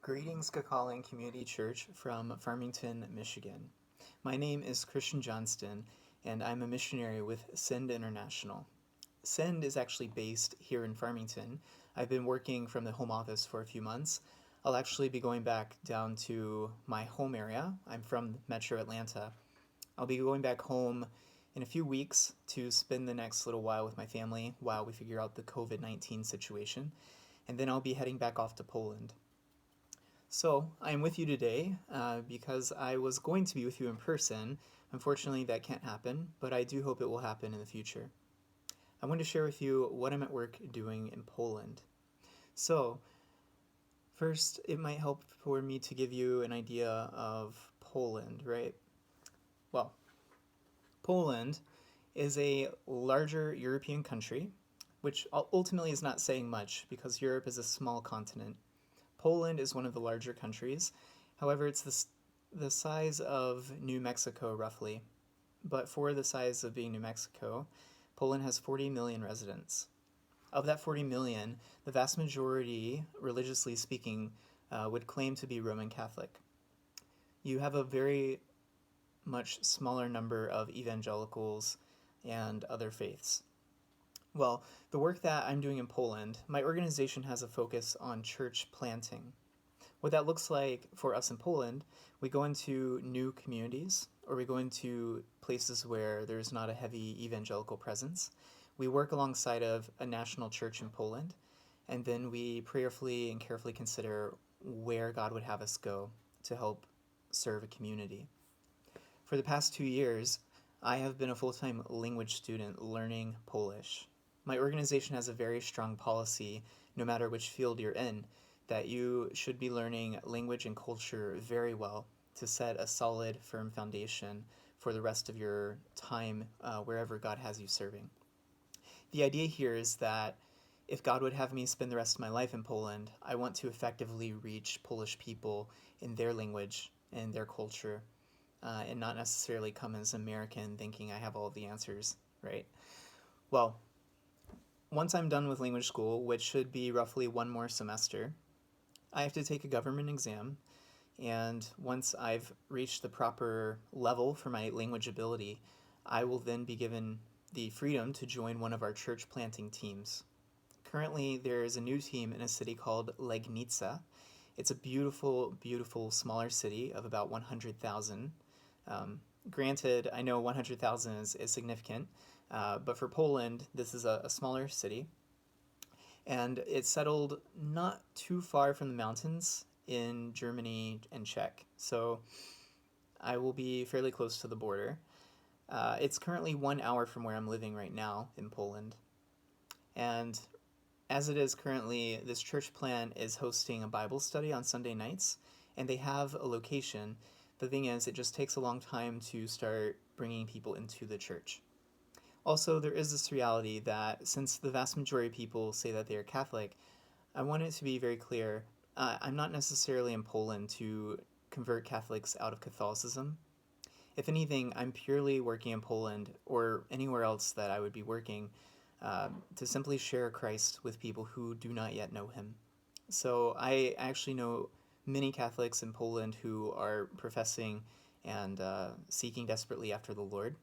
Greetings, Kakalian Community Church from Farmington, Michigan. My name is Christian Johnston, and I'm a missionary with Send International. Send is actually based here in Farmington. I've been working from the home office for a few months. I'll actually be going back down to my home area. I'm from Metro Atlanta. I'll be going back home in a few weeks to spend the next little while with my family while we figure out the COVID-19 situation, and then I'll be heading back off to Poland. So, I'm with you today because I was going to be with you in person. Unfortunately, that can't happen, but I do hope it will happen in the future. I want to share with you what I'm at work doing in Poland. So, first, it might help for me to give you an idea of Poland, right? Well, Poland is a larger European country, which ultimately is not saying much because Europe is a small continent. Poland is one of the larger countries. However, it's the size of New Mexico, roughly. But for the size of being New Mexico, Poland has 40 million residents. Of that 40 million, the vast majority, religiously speaking, would claim to be Roman Catholic. You have a very much smaller number of evangelicals and other faiths. Well, the work that I'm doing in Poland, my organization has a focus on church planting. What that looks like for us in Poland, we go into new communities or we go into places where there's not a heavy evangelical presence. We work alongside of a national church in Poland, and then we prayerfully and carefully consider where God would have us go to help serve a community. For the past 2 years, I have been a full-time language student learning Polish. My organization has a very strong policy, no matter which field you're in, that you should be learning language and culture very well to set a solid, firm foundation for the rest of your time wherever God has you serving. The idea here is that if God would have me spend the rest of my life in Poland, I want to effectively reach Polish people in their language and their culture, and not necessarily come as an American thinking I have all of the answers, right? Well, once I'm done with language school, which should be roughly one more semester, I have to take a government exam, and once I've reached the proper level for my language ability, I will then be given the freedom to join one of our church planting teams. Currently, there is a new team in a city called Legnica. It's a beautiful, beautiful smaller city of about 100,000. Granted, I know 100,000 is significant, but for Poland, this is a smaller city. And it's settled not too far from the mountains in Germany and Czech. So I will be fairly close to the border. It's currently 1 hour from where I'm living right now in Poland. And as it is currently, this church plant is hosting a Bible study on Sunday nights, and they have a location. The thing is, it just takes a long time to start bringing people into the church. Also, there is this reality that since the vast majority of people say that they are Catholic, I want it to be very clear. I'm not necessarily in Poland to convert Catholics out of Catholicism. If anything, I'm purely working in Poland or anywhere else that I would be working to simply share Christ with people who do not yet know him. So I actually know many Catholics in Poland who are professing and seeking desperately after the Lord.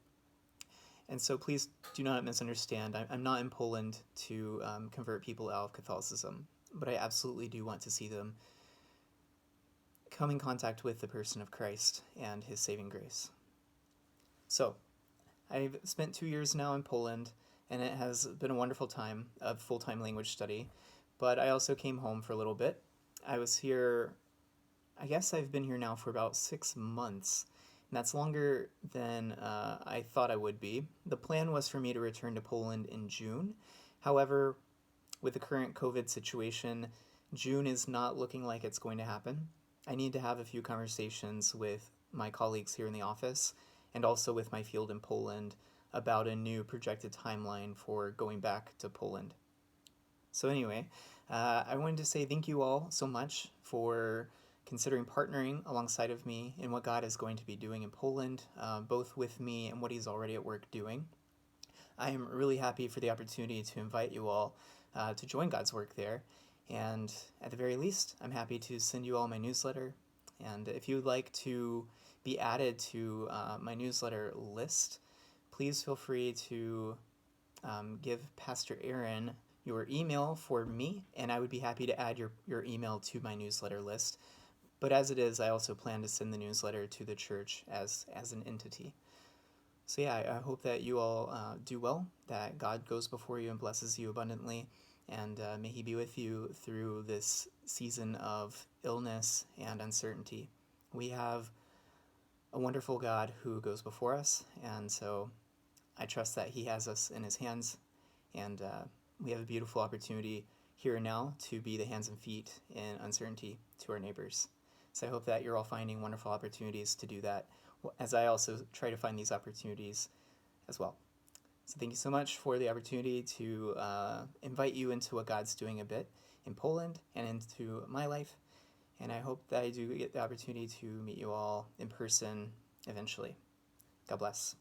And so please do not misunderstand. I'm not in Poland to convert people out of Catholicism, but I absolutely do want to see them come in contact with the person of Christ and his saving grace. So, I've spent 2 years now in Poland, and it has been a wonderful time of full-time language study, but I also came home for a little bit. I was here, I guess I've been here now for about 6 months, and that's longer than I thought I would be. The plan was for me to return to Poland in June. However, with the current COVID situation, June is not looking like it's going to happen. I need to have a few conversations with my colleagues here in the office and also with my field in Poland about a new projected timeline for going back to Poland. So anyway, I wanted to say thank you all so much for considering partnering alongside of me in what God is going to be doing in Poland, both with me and what he's already at work doing. I am really happy for the opportunity to invite you all to join God's work there. And at the very least, I'm happy to send you all my newsletter. And if you would like to be added to my newsletter list, please feel free to give Pastor Aaron your email for me, and I would be happy to add your email to my newsletter list. But as it is, I also plan to send the newsletter to the church as an entity. So yeah, I hope that you all do well, that God goes before you and blesses you abundantly, and may He be with you through this season of illness and uncertainty. We have a wonderful God who goes before us, and so I trust that He has us in His hands, and we have a beautiful opportunity here and now to be the hands and feet in uncertainty to our neighbors. So I hope that you're all finding wonderful opportunities to do that, as I also try to find these opportunities as well. So thank you so much for the opportunity to invite you into what God's doing a bit in Poland and into my life. And I hope that I do get the opportunity to meet you all in person eventually. God bless.